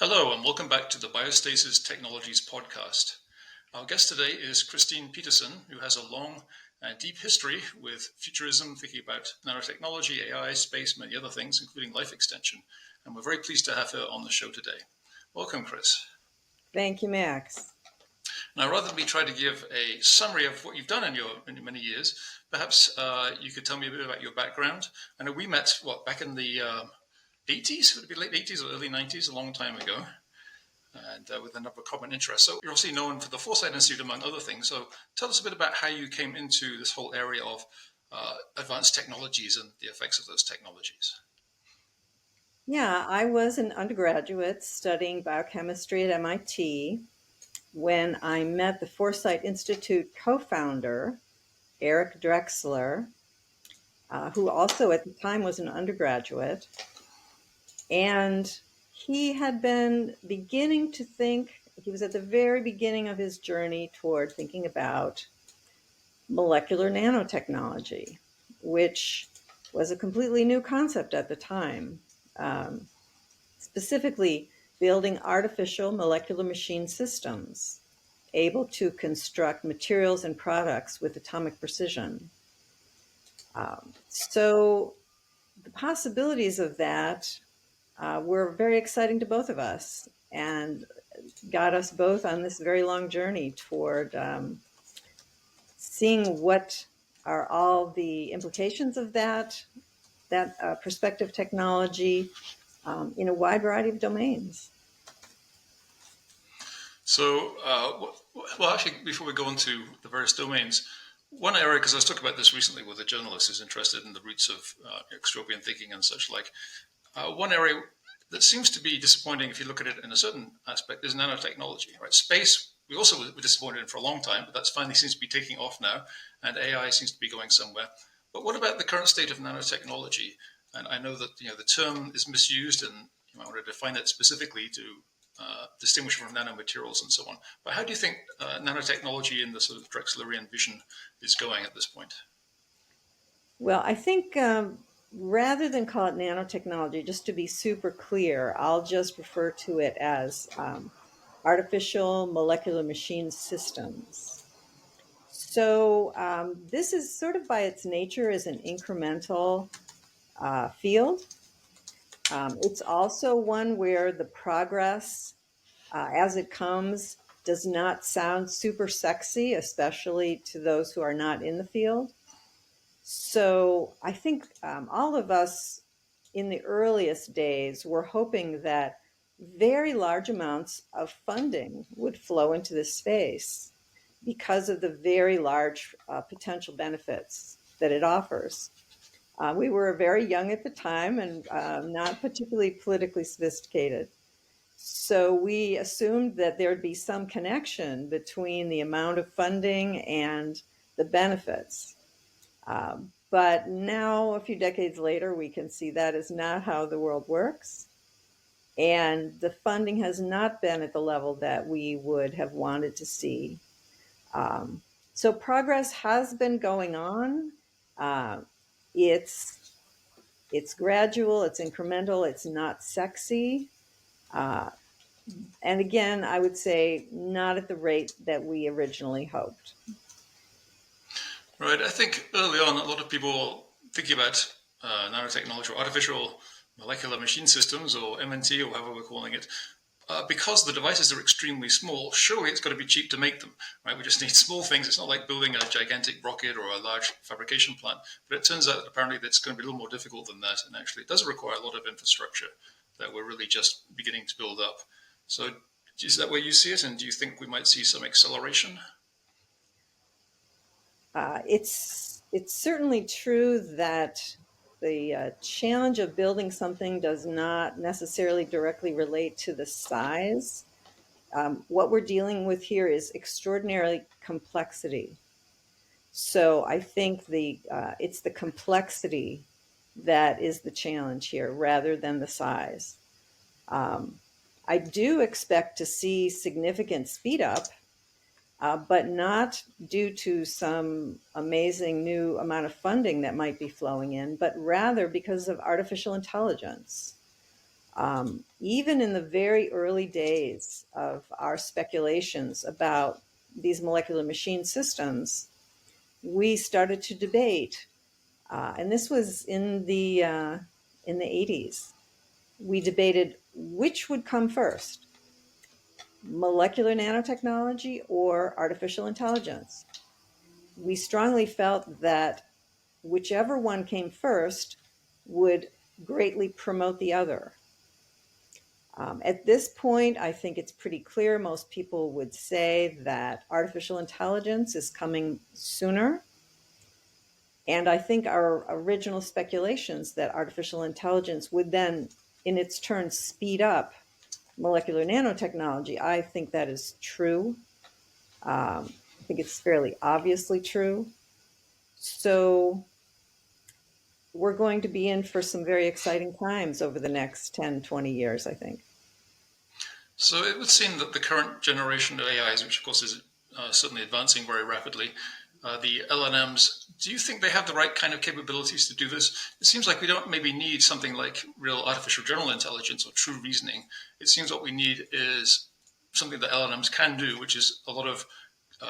Hello and welcome back to the Biostasis Technologies podcast. Our guest today is Christine Peterson, who has a long and deep history with futurism, thinking about nanotechnology, AI, space, many other things, including life extension. And we're very pleased to have her on the show today. Welcome, Chris. Thank you, Max. Now, rather than me try to give a summary of what you've done in your many years, perhaps you could tell me a bit about your background. I know we met, back in the 80s? Would it be late 80s or early 90s, a long time ago, and with a number of common interests. So you're obviously known for the Foresight Institute, among other things. So tell us a bit about how you came into this whole area of advanced technologies and the effects of those technologies. Yeah, I was an undergraduate studying biochemistry at MIT when I met the Foresight Institute co-founder, Eric Drexler, who also at the time was an undergraduate. And he had been beginning to think, he was at the very beginning of his journey toward thinking about molecular nanotechnology, which was a completely new concept at the time. Specifically, building artificial molecular machine systems able to construct materials and products with atomic precision. So the possibilities of that were very exciting to both of us and got us both on this very long journey toward seeing what are all the implications of that prospective technology in a wide variety of domains. So, actually, before we go into the various domains, one area, because I was talking about this recently with a journalist who's interested in the roots of extropian thinking and such like, one area that seems to be disappointing if you look at it in a certain aspect is nanotechnology, right? Space, we also were disappointed in for a long time, but that finally seems to be taking off now, and AI seems to be going somewhere. But what about the current state of nanotechnology? And I know that the term is misused, and you might want to define it specifically to distinguish from nanomaterials and so on. But how do you think nanotechnology in the sort of Drexlerian vision is going at this point? Well, I think rather than call it nanotechnology, just to be super clear, I'll just refer to it as artificial molecular machine systems. So this is sort of by its nature is an incremental field. It's also one where the progress as it comes does not sound super sexy, especially to those who are not in the field. So I think all of us in the earliest days were hoping that very large amounts of funding would flow into this space because of the very large potential benefits that it offers. We were very young at the time and not particularly politically sophisticated. So we assumed that there'd be some connection between the amount of funding and the benefits. But now, a few decades later, we can see that is not how the world works. And the funding has not been at the level that we would have wanted to see. So progress has been going on. It's gradual, it's incremental, it's not sexy. And again, I would say not at the rate that we originally hoped. Right. I think early on, a lot of people thinking about nanotechnology or artificial molecular machine systems, or MNT, or however we're calling it, because the devices are extremely small, surely it's got to be cheap to make them, right? We just need small things. It's not like building a gigantic rocket or a large fabrication plant. But it turns out that apparently that's going to be a little more difficult than that. And actually, it does require a lot of infrastructure that we're really just beginning to build up. So is that where you see it? And do you think we might see some acceleration? It's certainly true that the challenge of building something does not necessarily directly relate to the size. What we're dealing with here is extraordinary complexity. So I think it's the complexity that is the challenge here rather than the size. I do expect to see significant speed up, but not due to some amazing new amount of funding that might be flowing in, but rather because of artificial intelligence. Even in the very early days of our speculations about these molecular machine systems, we started to debate, and this was in the 80s. We debated which would come first, molecular nanotechnology or artificial intelligence. We strongly felt that whichever one came first would greatly promote the other. At this point, I think it's pretty clear most people would say that artificial intelligence is coming sooner. And I think our original speculations that artificial intelligence would then, in its turn, speed up molecular nanotechnology, I think that is true. I think it's fairly obviously true. So we're going to be in for some very exciting times over the next 10, 20 years, I think. So it would seem that the current generation of AIs, which of course is certainly advancing very rapidly, the LLMs, do you think they have the right kind of capabilities to do this? It seems like we don't maybe need something like real artificial general intelligence or true reasoning. It seems what we need is something that LLMs can do, which is a lot of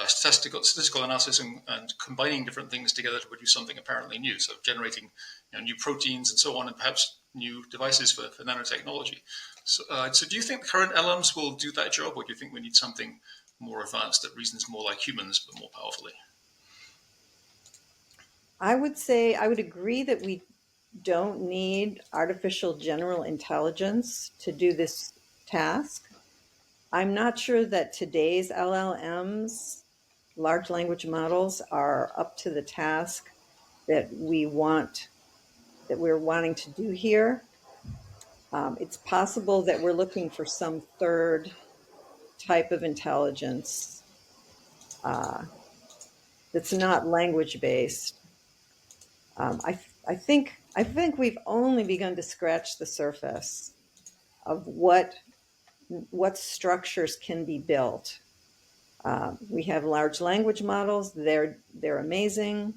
statistical analysis and combining different things together to produce something apparently new. So generating new proteins and so on, and perhaps new devices for nanotechnology. So do you think the current LLMs will do that job, or do you think we need something more advanced that reasons more like humans but more powerfully? I would say I would agree that we don't need artificial general intelligence to do this task. I'm not sure that today's LLMs, large language models, are up to the task that we're wanting to do here. It's possible that we're looking for some third type of intelligence that's not language based. I think we've only begun to scratch the surface of what structures can be built. We have large language models; they're amazing,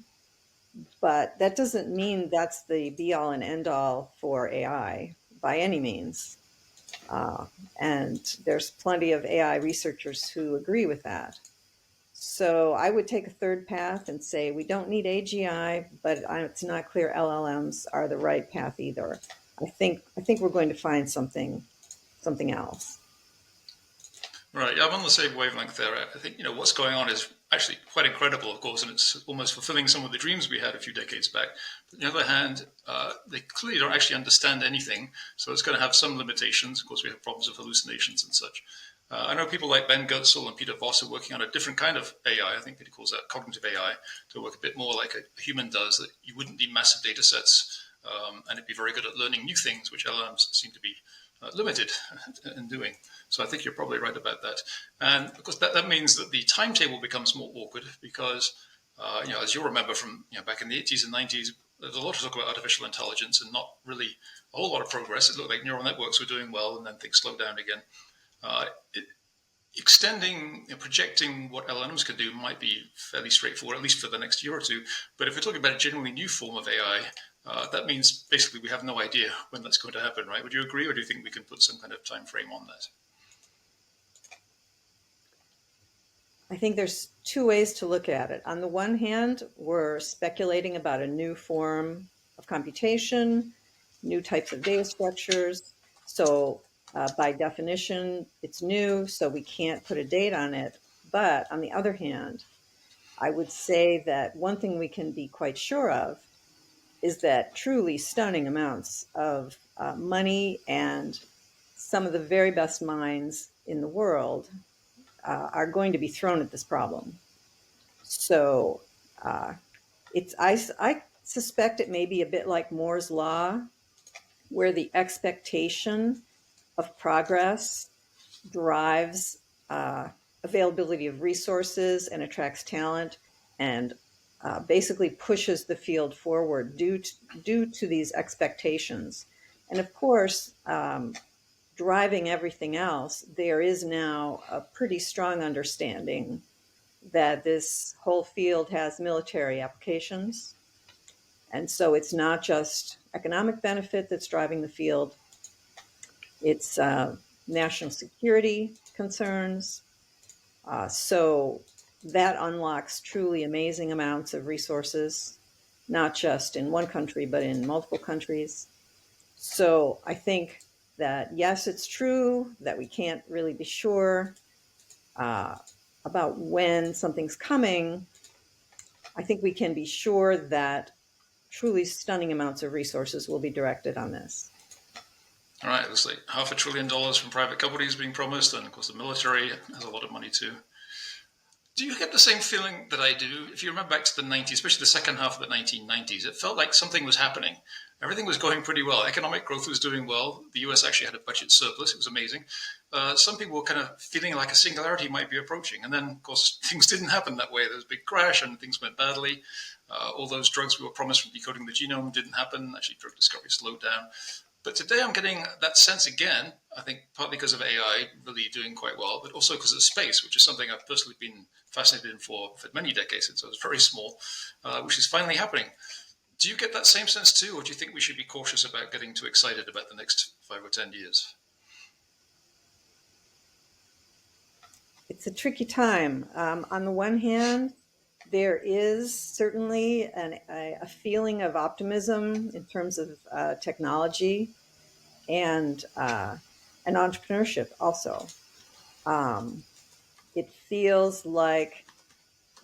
but that doesn't mean that's the be all and end all for AI by any means. And there's plenty of AI researchers who agree with that. So I would take a third path and say we don't need AGI, but it's not clear LLMs are the right path either. I think we're going to find something else. Right, I'm on the same wavelength there. I think what's going on is actually quite incredible, of course, and it's almost fulfilling some of the dreams we had a few decades back. But on the other hand, they clearly don't actually understand anything, so it's going to have some limitations. Of course, we have problems with hallucinations and such. I know people like Ben Goetzel and Peter Voss are working on a different kind of AI. I think Peter calls that cognitive AI, to work a bit more like a human does, that you wouldn't need massive data sets, and it'd be very good at learning new things, which LLMs seem to be limited in doing. So I think you're probably right about that. And of course, that means that the timetable becomes more awkward because, as you'll remember from back in the 80s and 90s, there's a lot of talk about artificial intelligence and not really a whole lot of progress. It looked like neural networks were doing well, and then things slowed down again. Extending, projecting what LLMs can do might be fairly straightforward, at least for the next year or two. But if we're talking about a genuinely new form of AI, that means basically we have no idea when that's going to happen, right? Would you agree, or do you think we can put some kind of time frame on that? I think there's two ways to look at it. On the one hand, we're speculating about a new form of computation, new types of data structures. So by definition, it's new, so we can't put a date on it. But on the other hand, I would say that one thing we can be quite sure of is that truly stunning amounts of money and some of the very best minds in the world are going to be thrown at this problem. So I suspect it may be a bit like Moore's law, where the expectation of progress drives availability of resources and attracts talent, and basically pushes the field forward due to these expectations. And of course, driving everything else, there is now a pretty strong understanding that this whole field has military applications. And so it's not just economic benefit that's driving the field. It's national security concerns. So that unlocks truly amazing amounts of resources, not just in one country, but in multiple countries. So I think that, yes, it's true that we can't really be sure uh, about when something's coming. I think we can be sure that truly stunning amounts of resources will be directed on this. All right, there's like $500 billion from private companies being promised, and of course the military has a lot of money too. Do you get the same feeling that I do? If you remember back to the 90s, especially the second half of the 1990s, it felt like something was happening. Everything was going pretty well. Economic growth was doing well. The US actually had a budget surplus. It was amazing. Some people were kind of feeling like a singularity might be approaching. And then, of course, things didn't happen that way. There was a big crash and things went badly. All those drugs we were promised from decoding the genome didn't happen. Actually, drug discovery slowed down. But today I'm getting that sense again, I think partly because of AI really doing quite well, but also because of space, which is something I've personally been fascinated in for many decades since I was very small, which is finally happening. Do you get that same sense too, or do you think we should be cautious about getting too excited about the next 5 or 10 years? It's a tricky time. On the one hand, there is certainly a feeling of optimism in terms of technology and entrepreneurship also. Um, it feels like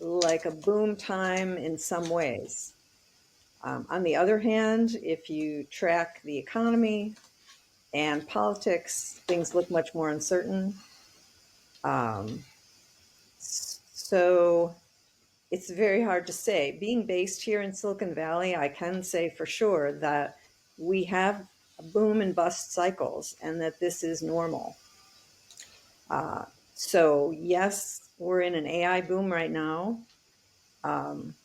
a boom time in some ways. On the other hand, if you track the economy and politics, things look much more uncertain. Um, so it's very hard to say. Being based here in Silicon Valley, I can say for sure that we have boom and bust cycles and that this is normal. So yes, we're in an AI boom right now. Um,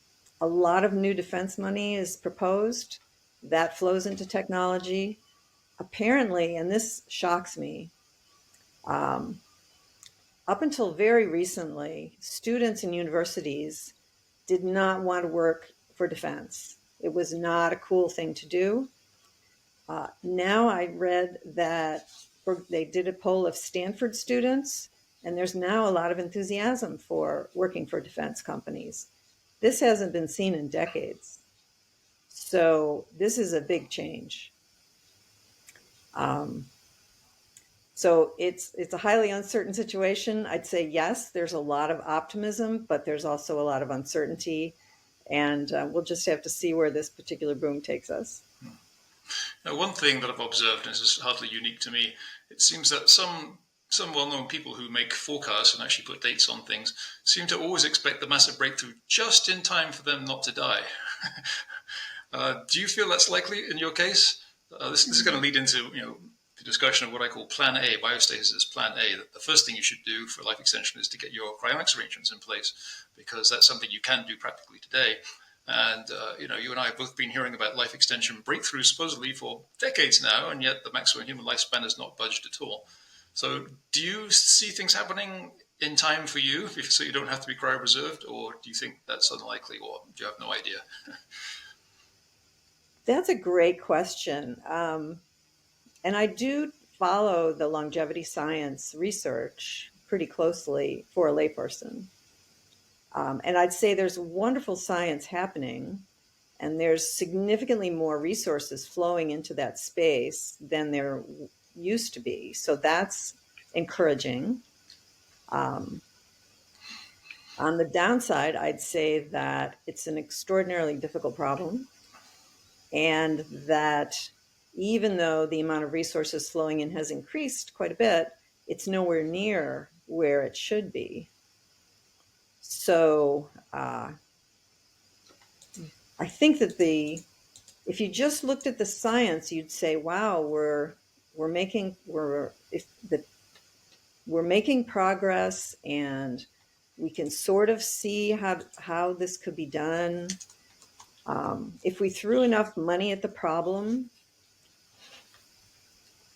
a lot of new defense money is proposed that flows into technology. Apparently, and this shocks me, um, up until very recently, students in universities did not want to work for defense. It was not a cool thing to do. Now I read that they did a poll of Stanford students, and there's now a lot of enthusiasm for working for defense companies. This hasn't been seen in decades. So this is a big change. Um, so it's a highly uncertain situation. I'd say yes, there's a lot of optimism, but there's also a lot of uncertainty, and we'll just have to see where this particular boom takes us. Now, one thing that I've observed, and this is hardly unique to me, it seems that some well-known people who make forecasts and actually put dates on things seem to always expect the massive breakthrough just in time for them not to die. Do you feel that's likely in your case? This is going to lead into the discussion of what I call Plan A. Biostasis is Plan A. That the first thing you should do for life extension is to get your cryonics arrangements in place, because that's something you can do practically today. And you and I have both been hearing about life extension breakthroughs supposedly for decades now, and yet the maximum human lifespan has not budged at all. So, do you see things happening in time for you, so you don't have to be cryopreserved, or do you think that's unlikely, or do you have no idea? That's a great question. And I do follow the longevity science research pretty closely for a layperson. And I'd say there's wonderful science happening, and there's significantly more resources flowing into that space than there used to be. So that's encouraging. On the downside, I'd say that it's an extraordinarily difficult problem, and that even though the amount of resources flowing in has increased quite a bit, it's nowhere near where it should be. So I think that if you just looked at the science, you'd say, "Wow, we're making progress, and we can sort of see how this could be done." If we threw enough money at the problem,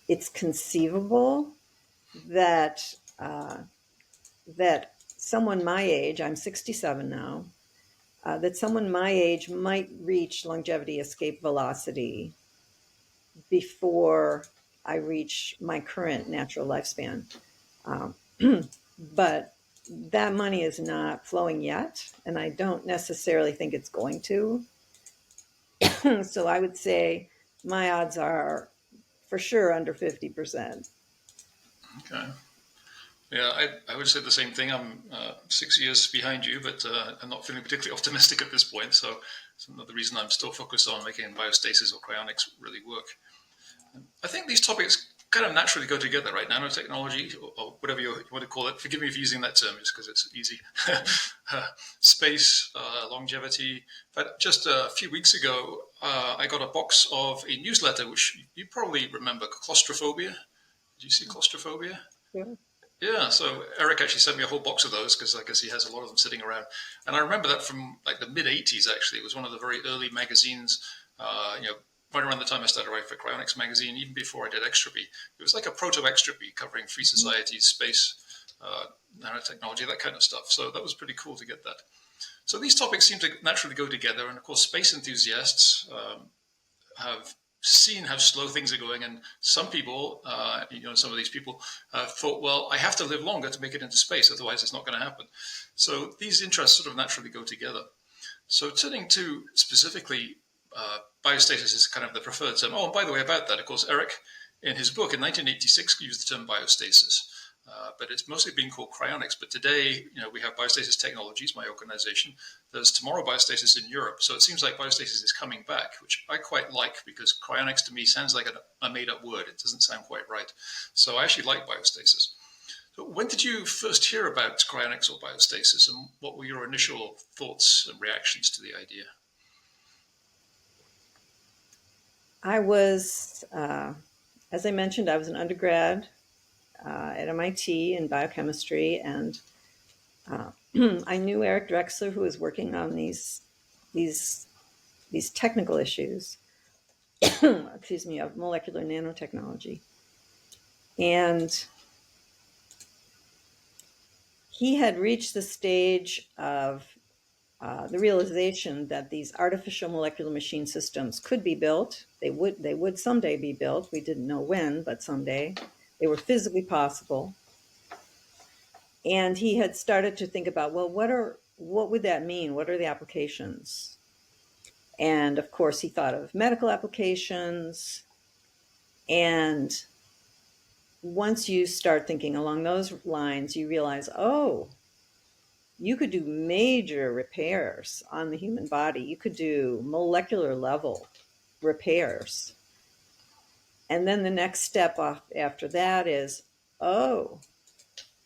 it's conceivable that that someone my age, I'm 67 now, that someone my age might reach longevity escape velocity before I reach my current natural lifespan. Um, but that money is not flowing yet, and I don't necessarily think it's going to. So I would say my odds are for sure under 50%. Okay. Yeah, I would say the same thing. I'm 6 years behind you, but I'm not feeling particularly optimistic at this point. So it's another reason I'm still focused on making biostasis or cryonics really work. I think these topics kind of naturally go together, right? Nanotechnology, or whatever you want to call it. Forgive me for using that term, just because it's easy. Space, longevity. But just a few weeks ago, I got a box of a newsletter, which you probably remember, claustrophobia. Did you see claustrophobia? Yeah. Yeah, so Eric actually sent me a whole box of those because I guess he has a lot of them sitting around. And I remember that from like the mid 80s, actually. It was one of the very early magazines, right around the time I started writing for Cryonics magazine, even before I did Extrabee. It was like a proto-Extrabee covering free societies, space, nanotechnology, that kind of stuff. So that was pretty cool to get that. So these topics seem to naturally go together. And of course, space enthusiasts have seen how slow things are going, and some people, some of these people thought, well, I have to live longer to make it into space, otherwise it's not going to happen. So these interests sort of naturally go together. So turning to specifically biostasis is kind of the preferred term. Oh, and by the way, about that, of course, Eric, in his book in 1986, used the term biostasis. But it's mostly been called cryonics. But today, we have Biostasis Technologies, my organization. There's tomorrow Biostasis in Europe. So it seems like Biostasis is coming back, which I quite like because cryonics to me sounds like a made-up word. It doesn't sound quite right. So I actually like Biostasis. So when did you first hear about cryonics or biostasis, and what were your initial thoughts and reactions to the idea? I was, as I mentioned, I was an undergrad at MIT in biochemistry, and I knew Eric Drexler, who was working on these technical issues, excuse me, of molecular nanotechnology, and he had reached the stage of the realization that these artificial molecular machine systems could be built. They would someday be built. We didn't know when, but someday. They were physically possible. And he had started to think about, well, what would that mean? What are the applications? And of course, he thought of medical applications. And once you start thinking along those lines, you realize, oh, you could do major repairs on the human body. You could do molecular level repairs. And then the next step off after that is, oh,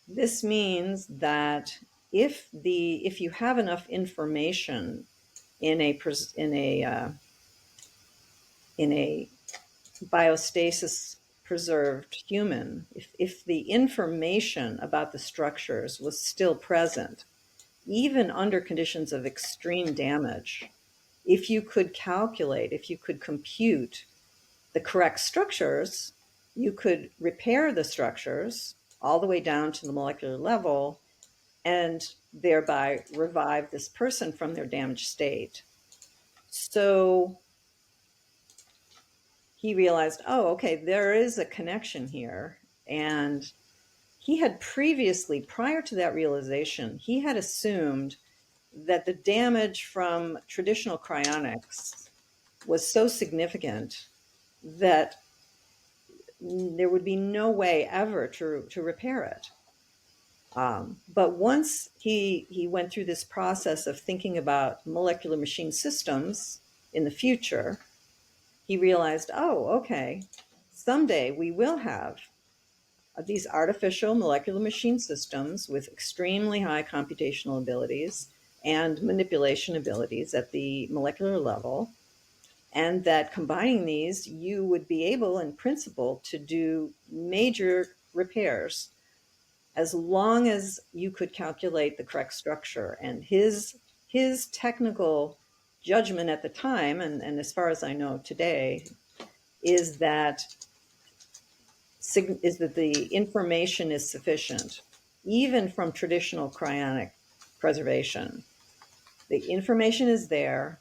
this means that if you have enough information in a biostasis preserved human, if the information about the structures was still present, even under conditions of extreme damage, if you could compute the correct structures, you could repair the structures all the way down to the molecular level and thereby revive this person from their damaged state. So he realized, oh, okay, there is a connection here. And he had previously, prior to that realization, he had assumed that the damage from traditional cryonics was so significant that there would be no way ever to repair it. But once he went through this process of thinking about molecular machine systems in the future, he realized, oh, okay, someday we will have these artificial molecular machine systems with extremely high computational abilities and manipulation abilities at the molecular level. And that combining these, you would be able, in principle, to do major repairs as long as you could calculate the correct structure. And his technical judgment at the time, and as far as I know today, is that the information is sufficient, even from traditional cryonic preservation. The information is there.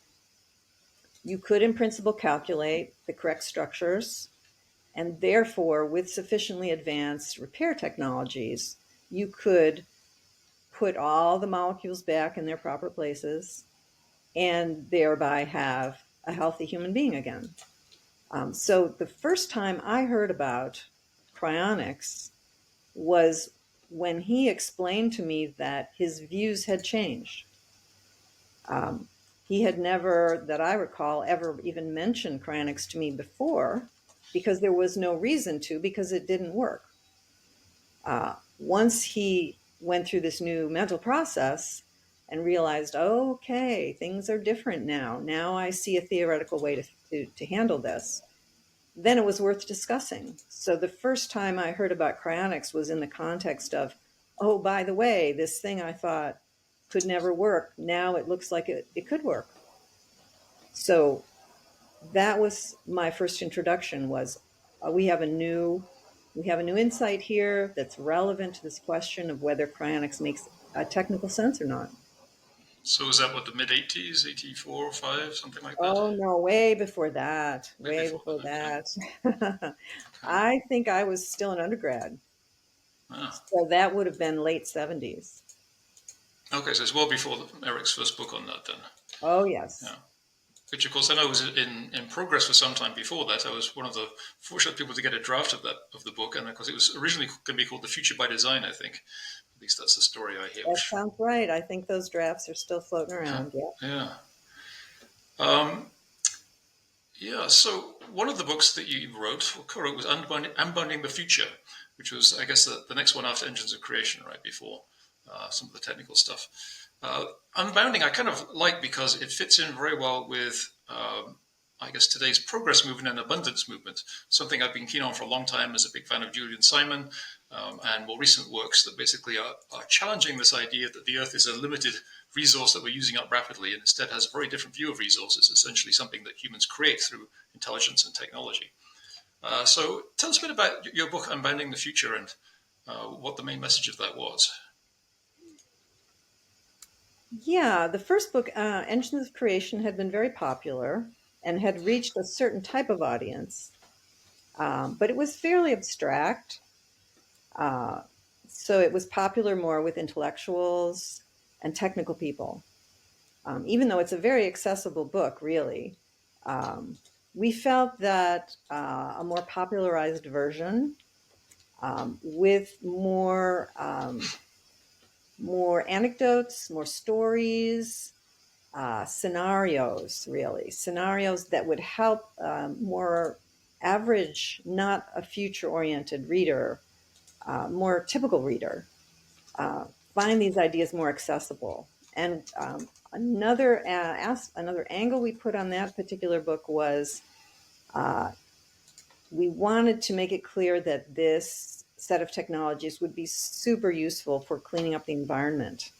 You could, in principle, calculate the correct structures, And therefore, with sufficiently advanced repair technologies, you could put all the molecules back in their proper places and thereby have a healthy human being again. So the first time I heard about cryonics was when he explained to me that his views had changed. He had never, that I recall, ever even mentioned cryonics to me before, because there was no reason to, because it didn't work. Once he went through this new mental process and realized, okay, things are different now. Now I see a theoretical way to handle this. Then it was worth discussing. So the first time I heard about cryonics was in the context of, oh, by the way, this thing I thought could never work, now it looks like it could work. So that was my first introduction was we have a new insight here that's relevant to this question of whether cryonics makes technical sense or not. So was that what, the mid-80s, 84 or 5, something like that? Oh, no, way before that. Way before that. Okay. I think I was still an undergrad. Ah. So that would have been late 70s. Okay, so it's well before Eric's first book on that then. Oh, yes. Yeah. Which, of course, I know was in progress for some time before that. I was one of the fortunate people to get a draft of the book, and of course, it was originally going to be called The Future by Design, I think. At least that's the story I hear. That sounds right. I think those drafts are still floating around. Yeah. Yeah. So one of the books that you wrote or co-wrote was Unbounding the Future, which was, I guess, the next one after Engines of Creation, right before some of the technical stuff. Unbounding, I kind of like because it fits in very well with, I guess, today's progress movement and abundance movement, something I've been keen on for a long time as a big fan of Julian Simon, and more recent works that basically are challenging this idea that the Earth is a limited resource that we're using up rapidly and instead has a very different view of resources, essentially something that humans create through intelligence and technology. So tell us a bit about your book, Unbounding the Future, and what the main message of that was. Yeah, the first book, Engines of Creation, had been very popular and had reached a certain type of audience, but it was fairly abstract. So it was popular more with intellectuals and technical people. Even though it's a very accessible book, really, we felt that a more popularized version with more anecdotes, more stories, scenarios that would help more average, not a future-oriented reader, more typical reader, find these ideas more accessible. And another angle we put on that particular book was we wanted to make it clear that this set of technologies would be super useful for cleaning up the environment.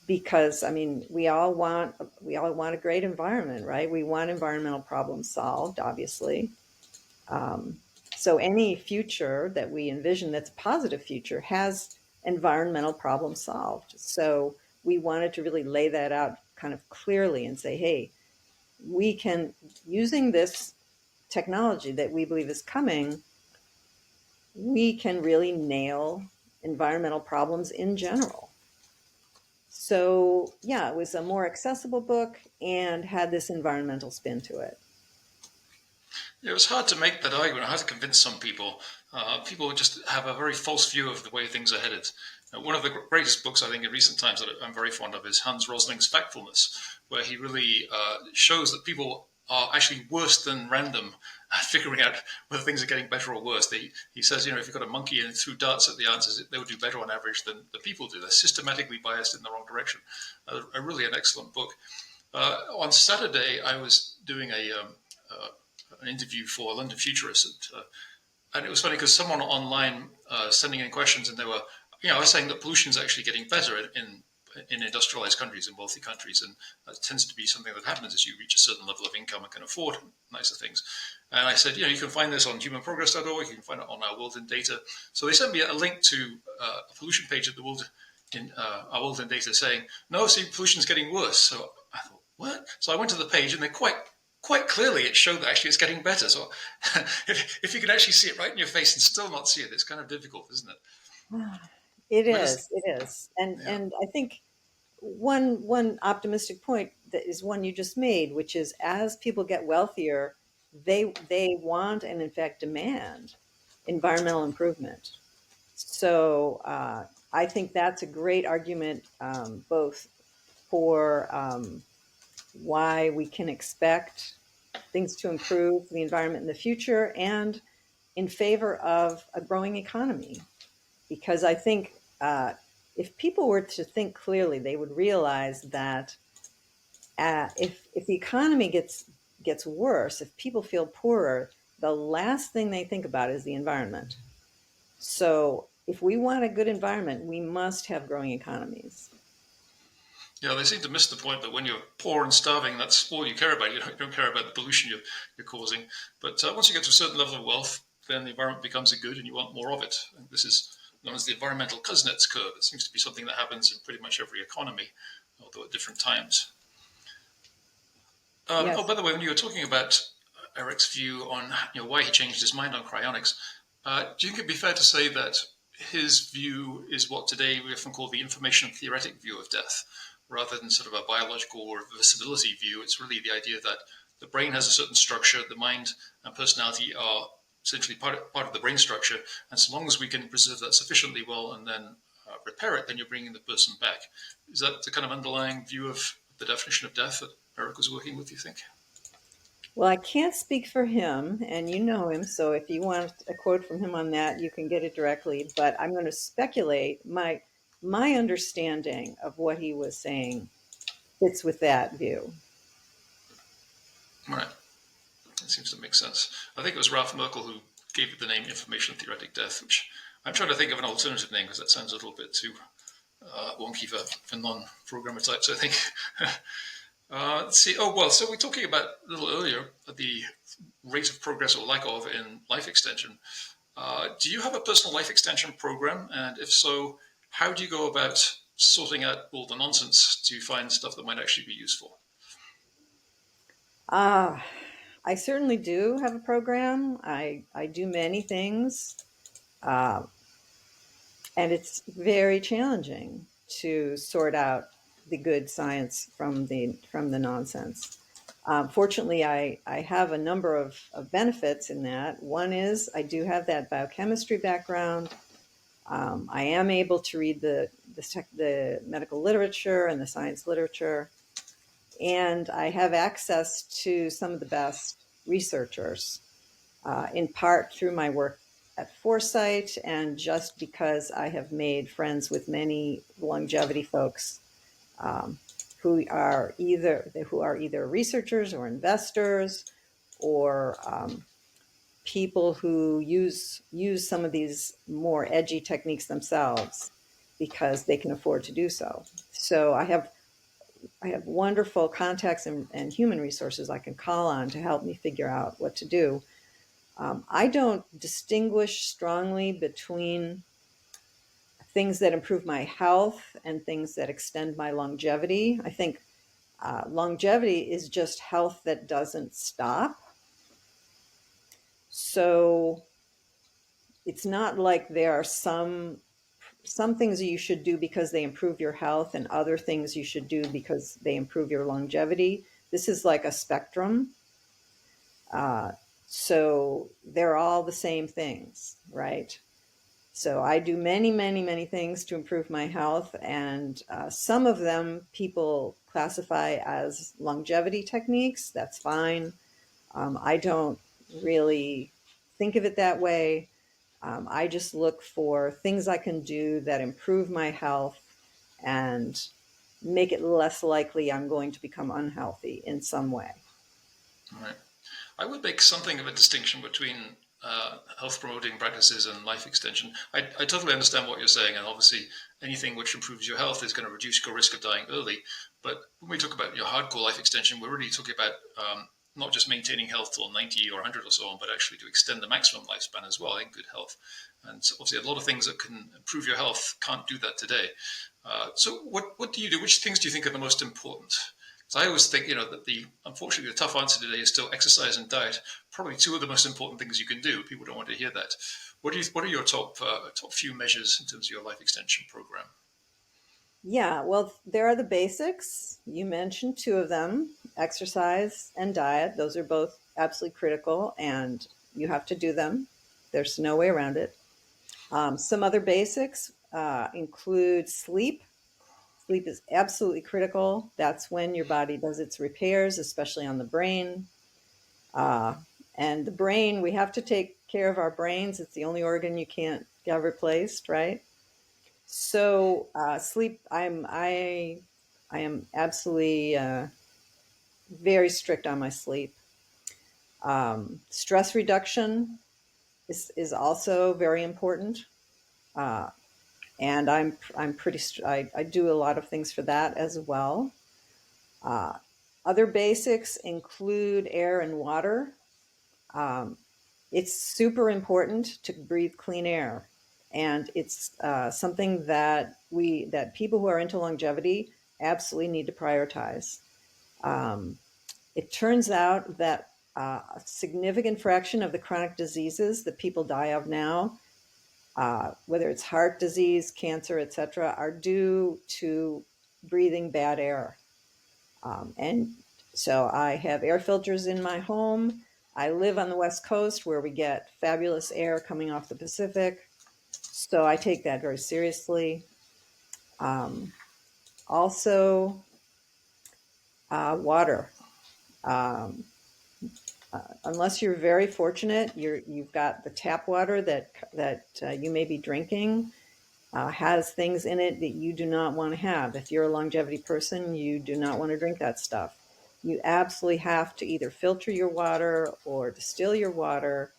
Because I mean, we all want a great environment, right? We want environmental problems solved, obviously. So any future that we envision that's a positive future has environmental problems solved. So we wanted to really lay that out kind of clearly and say, hey, we can, using this technology that we believe is coming, we can really nail environmental problems in general. So yeah, it was a more accessible book and had this environmental spin to it. It was hard to make that argument. I had to convince some people. People just have a very false view of the way things are headed. One of the greatest books, I think, in recent times that I'm very fond of is Hans Rosling's Factfulness, where he really shows that people are actually worse than random at figuring out whether things are getting better or worse. He says, if you've got a monkey and threw darts at the answers, they would do better on average than the people do. They're systematically biased in the wrong direction. Really an excellent book. On Saturday, I was doing an interview for London Futurists, and it was funny because someone online sending in questions, and they were, I was saying that pollution is actually getting better in industrialized countries, in wealthy countries, and that tends to be something that happens as you reach a certain level of income and can afford nicer things. And I said, you can find this on humanprogress.org, you can find it on our World in Data. So they sent me a link to a pollution page at the our World in Data saying, no, see, pollution's getting worse. So I thought, what? So I went to the page, and they're quite quite clearly it showed that actually it's getting better. So if you can actually see it right in your face and still not see it, it's kind of difficult, isn't it? It Where does, is. It is. And yeah, and I think one optimistic point that is one you just made, which is as people get wealthier, they want and in fact demand environmental improvement. So I think that's a great argument, both for why we can expect things to improve the environment in the future and in favor of a growing economy. Because I think if people were to think clearly, they would realize that if the economy gets worse, if people feel poorer, the last thing they think about is the environment. So if we want a good environment, we must have growing economies. yeah, they seem to miss the point that when you're poor and starving, that's all you care about. You don't care about the pollution you're causing. But once you get to a certain level of wealth, then the environment becomes a good and you want more of it. And this is known as the environmental Kuznets curve. It seems to be something that happens in pretty much every economy, although at different times. Oh, Yes. by the way, when you were talking about Eric's view on why he changed his mind on cryonics, do you think it'd be fair to say that his view is what today we often call the information theoretic view of death, rather than sort of a biological or visibility view? It's really the idea that the brain has a certain structure, the mind and personality are essentially part of the brain structure, and so long as we can preserve that sufficiently well and then repair it, then you're bringing the person back. Is that the kind of underlying view of the definition of death that Eric was working with, you think? Well, I can't speak for him, and you know him, so if you want a quote from him on that, you can get it directly. But I'm going to speculate. My understanding of what he was saying fits with that view. Right. That seems to make sense. I think it was Ralph Merkel who gave it the name information theoretic death, which I'm trying to think of an alternative name because that sounds a little bit too wonky for non-programmer types, I think. Let's see. Oh, well, so we're talking about a little earlier the rate of progress or lack of in life extension. Do you have a personal life extension program? And if so, how do you go about sorting out all the nonsense to find stuff that might actually be useful? Ah, I certainly do have a program. I do many things, uh, and it's very challenging to sort out the good science from the nonsense. Fortunately, I have a number of benefits in that. One is I do have that biochemistry background. I am able to read the medical literature and the science literature, and I have access to some of the best researchers, in part through my work at Foresight and just because I have made friends with many longevity folks, um, who are either researchers or investors or people who use some of these more edgy techniques themselves because they can afford to do so. So I have wonderful contacts and human resources I can call on to help me figure out what to do. I don't distinguish strongly between things that improve my health and things that extend my longevity. I think longevity is just health that doesn't stop. So it's not like there are some things you should do because they improve your health and other things you should do because they improve your longevity. This is like a spectrum. Uh, so they're all the same things, right? So I do many, many, many things to improve my health, and some of them people classify as longevity techniques. That's fine. I don't really think of it that way. I just look for things I can do that improve my health and make it less likely I'm going to become unhealthy in some way. Right. I would make something of a distinction between health promoting practices and life extension. I totally understand what you're saying, and obviously anything which improves your health is going to reduce your risk of dying early. But when we talk about your hardcore life extension, we're really talking about not just maintaining health till 90 or 100 or so on, but actually to extend the maximum lifespan as well in good health. And so obviously a lot of things that can improve your health can't do that today. So what do you do? Which things do you think are the most important? So I always think, that unfortunately, the tough answer today is still exercise and diet. Probably two of the most important things you can do. People don't want to hear that. What are your top few measures in terms of your life extension program? Yeah, well, there are the basics. You mentioned two of them, exercise and diet. Those are both absolutely critical, and you have to do them. There's no way around it. Some other basics include sleep. Sleep is absolutely critical. That's when your body does its repairs, especially on the brain. Uh, and the brain, we have to take care of our brains. It's the only organ you can't get replaced, right? So sleep, I am absolutely very strict on my sleep. Stress reduction is also very important, uh, and I'm pretty. I do a lot of things for that as well. Uh, Other basics include air and water. Um, it's super important to breathe clean air, and it's something that people who are into longevity absolutely need to prioritize. Um, it turns out that a significant fraction of the chronic diseases that people die of now, whether it's heart disease, cancer, etc., are due to breathing bad air. And so I have air filters in my home. I live on the West Coast where we get fabulous air coming off the Pacific. So I take that very seriously. Um, Also, water. Um, Unless you're very fortunate, you've got the tap water that you may be drinking has things in it that you do not want to have. If you're a longevity person, you do not want to drink that stuff. You absolutely have to either filter your water or distill your water,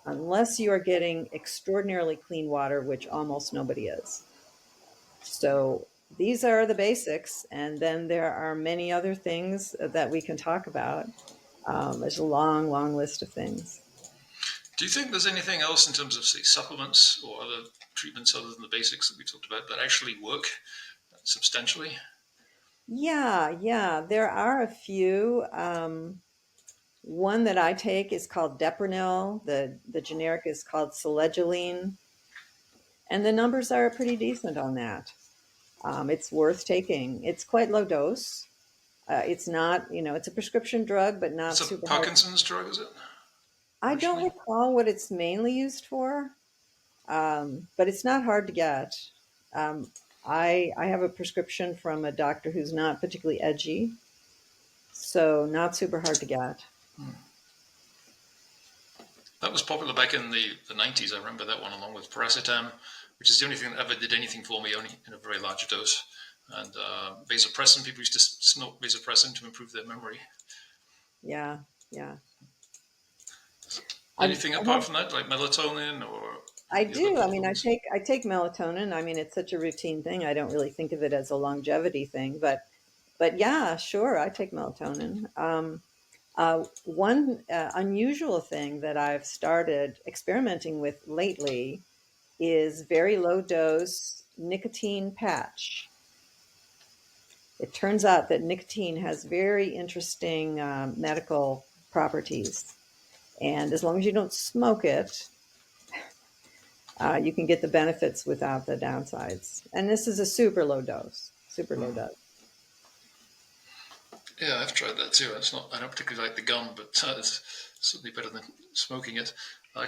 unless you are getting extraordinarily clean water, which almost nobody is. So these are the basics. And then there are many other things that we can talk about. There's a long, long list of things. Do you think there's anything else in terms of, say, supplements or other treatments other than the basics that we talked about that actually work substantially? Yeah, there are a few. One that I take is called Depronil. The generic is called Selegiline, and the numbers are pretty decent on that. It's worth taking. It's quite low dose. It's not, it's a prescription drug, but not It's a super hard. Parkinson's drug, is it? I don't Originally? recall what it's mainly used for, but it's not hard to get. Um, I have a prescription from a doctor who's not particularly edgy, so not super hard to get. That was popular back in the 90s. I remember that one along with paracetam, which is the only thing that ever did anything for me, only in a very large dose. And vasopressin, people used to snort vasopressin to improve their memory. Yeah, yeah. Anything I apart have from that, like melatonin or I the other do. I mean, things? I take melatonin. I mean, it's such a routine thing. I don't really think of it as a longevity thing, but yeah, sure, I take melatonin. One unusual thing that I've started experimenting with lately is very low dose nicotine patch. It turns out that nicotine has very interesting medical properties, and as long as you don't smoke it, you can get the benefits without the downsides. And this is a super low dose, super low dose. Yeah, I've tried that too. I don't particularly like the gum, but it's certainly better than smoking it.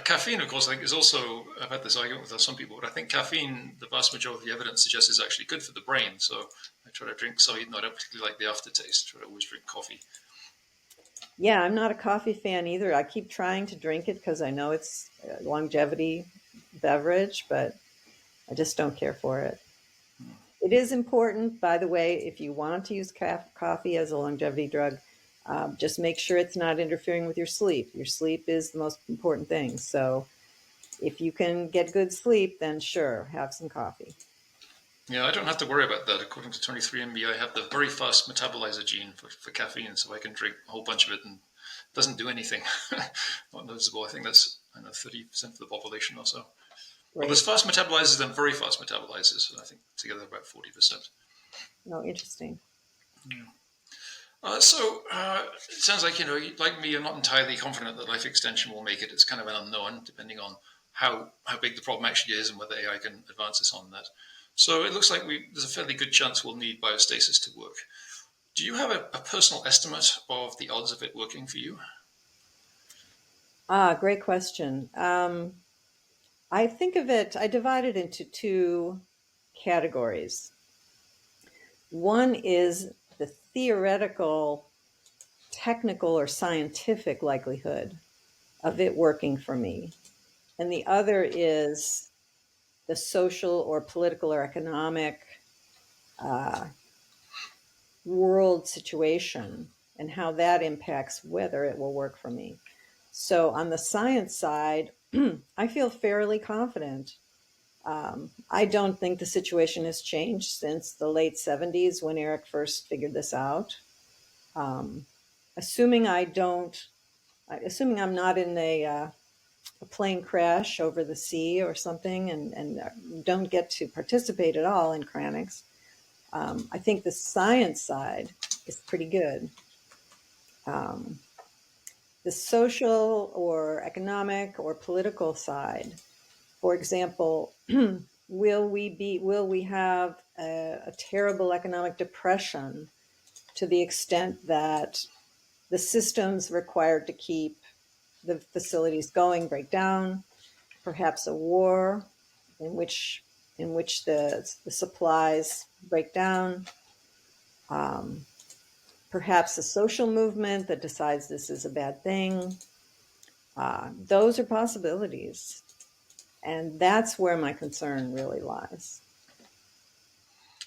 Caffeine, of course, I think is also, I've had this argument with some people, but I think caffeine, the vast majority of the evidence suggests is actually good for the brain. So I try to drink some, even though I don't particularly like the aftertaste. I try to always drink coffee. Yeah, I'm not a coffee fan either. I keep trying to drink it because I know it's a longevity beverage, but I just don't care for it. It is important, by the way, if you want to use coffee as a longevity drug, just make sure it's not interfering with your sleep. Your sleep is the most important thing. So if you can get good sleep, then sure, have some coffee. Yeah, I don't have to worry about that. According to 23andMe, I have the very fast metabolizer gene for caffeine, so I can drink a whole bunch of it and it doesn't do anything. Not noticeable. I think that's 30% of the population or so. Well, there's Great. fast metabolizers and very fast metabolizers, and I think together about 40%. No, interesting. It sounds like, like me, you're not entirely confident that life extension will make it. It's kind of an unknown, depending on how big the problem actually is and whether AI can advance us on that. So it looks like there's a fairly good chance we'll need biostasis to work. Do you have a personal estimate of the odds of it working for you? Great question. I think of it, I divide it into two categories. One is the theoretical, technical, or scientific likelihood of it working for me. And the other is the social or political or economic uh, world situation and how that impacts whether it will work for me. So, on the science side, I feel fairly confident. I don't think the situation has changed since the late 70s when Eric first figured this out. Um, assuming I don't, assuming I'm not in a plane crash over the sea or something and don't get to participate at all in cryonics, I think the science side is pretty good. Um, the social or economic or political side, for example, will we have a terrible economic depression to the extent that the systems required to keep the facilities going break down, perhaps a war in which the supplies break down, um, perhaps a social movement that decides this is a bad thing. Those are possibilities. And that's where my concern really lies.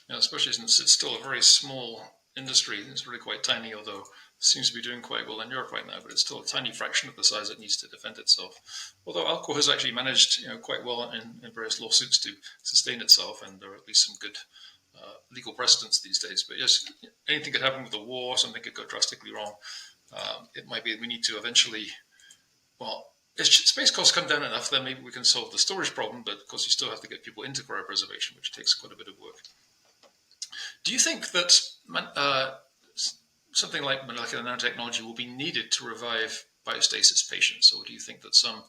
Especially since it's still a very small industry. It's really quite tiny, although it seems to be doing quite well in Europe right now, but it's still a tiny fraction of the size it needs to defend itself. Although Alco has actually managed quite well in various lawsuits to sustain itself, and there are at least some good legal precedents these days. But yes, anything could happen with the war, something could go drastically wrong. It might be we need to eventually, well, if space costs come down enough, then maybe we can solve the storage problem, but of course you still have to get people into cryopreservation, which takes quite a bit of work. Do you think that something like molecular nanotechnology will be needed to revive biostasis patients, or do you think that some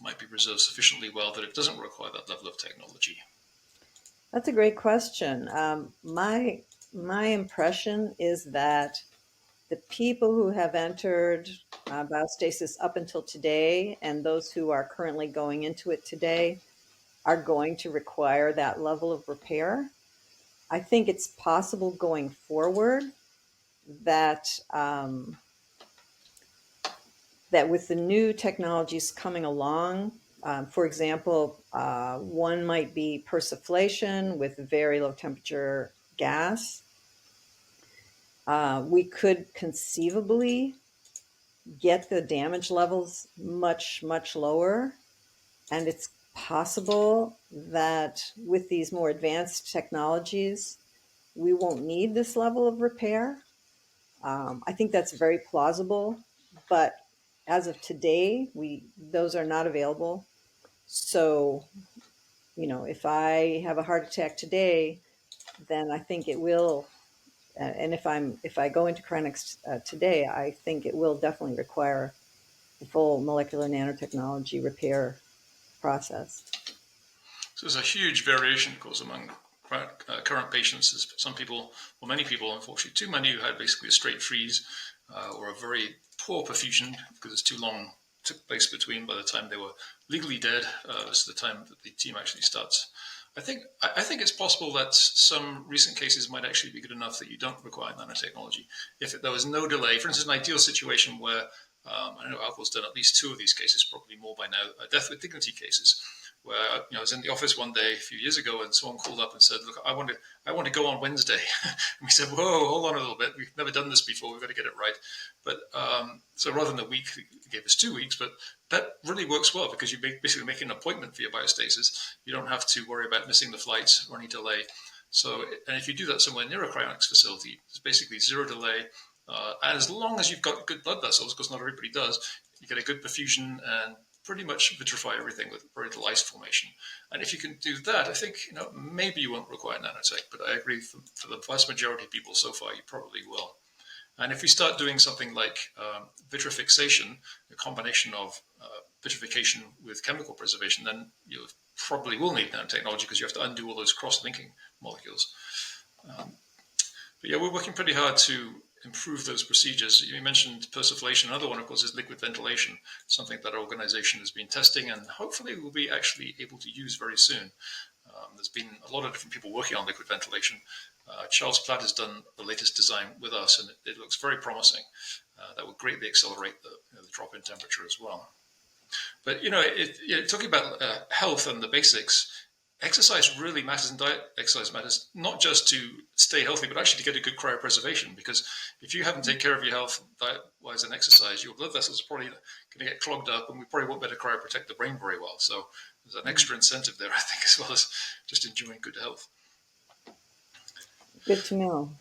might be preserved sufficiently well that it doesn't require that level of technology? That's a great question. My impression is that the people who have entered biostasis up until today and those who are currently going into it today are going to require that level of repair. I think it's possible going forward that that with the new technologies coming along, for example, one might be persiflation with very low temperature gas. We could conceivably get the damage levels much, much lower. And it's possible that with these more advanced technologies, we won't need this level of repair. I think that's very plausible, but as of today, those are not available. So, if I have a heart attack today, then I think it will. And if I go into cryonics today, I think it will definitely require the full molecular nanotechnology repair process. So there's a huge variation, of course, among current patients. There's some people, well, many people, unfortunately, too many who had basically a straight freeze or a very poor perfusion because it's too long took place between by the time they were legally dead as the time that the team actually starts. I think it's possible that some recent cases might actually be good enough that you don't require nanotechnology. If there was no delay, for instance, an ideal situation where I know Alco's done at least two of these cases, probably more by now, death with dignity cases, where I was in the office one day a few years ago, and someone called up and said, "Look, I want to go on Wednesday." And we said, "Whoa, hold on a little bit. We've never done this before. We've got to get it right." But so rather than a week, they gave us 2 weeks. But that really works well because you basically make an appointment for your biostasis. You don't have to worry about missing the flights or any delay. So, and if you do that somewhere near a cryonics facility, it's basically zero delay. And as long as you've got good blood vessels, because not everybody does, you get a good perfusion and pretty much vitrify everything with very little ice formation. And if you can do that, I think maybe you won't require nanotech, but I agree for the vast majority of people so far, you probably will. And if we start doing something like vitrifixation, a combination of vitrification with chemical preservation, then you probably will need nanotechnology because you have to undo all those cross-linking molecules. But yeah, we're working pretty hard to improve those procedures. You mentioned persiflation. Another one, of course, is liquid ventilation, something that our organization has been testing and hopefully will be actually able to use very soon. There's been a lot of different people working on liquid ventilation. Charles Platt has done the latest design with us, and it looks very promising. That will greatly accelerate the drop in temperature as well. But talking about health and the basics, exercise really matters, and diet exercise matters not just to stay healthy, but actually to get a good cryopreservation. Because if you haven't taken care of your health diet-wise and exercise, your blood vessels are probably going to get clogged up, and we probably won't be able to cryoprotect the brain very well. So there's an extra incentive there, I think, as well as just enjoying good health. Good to know.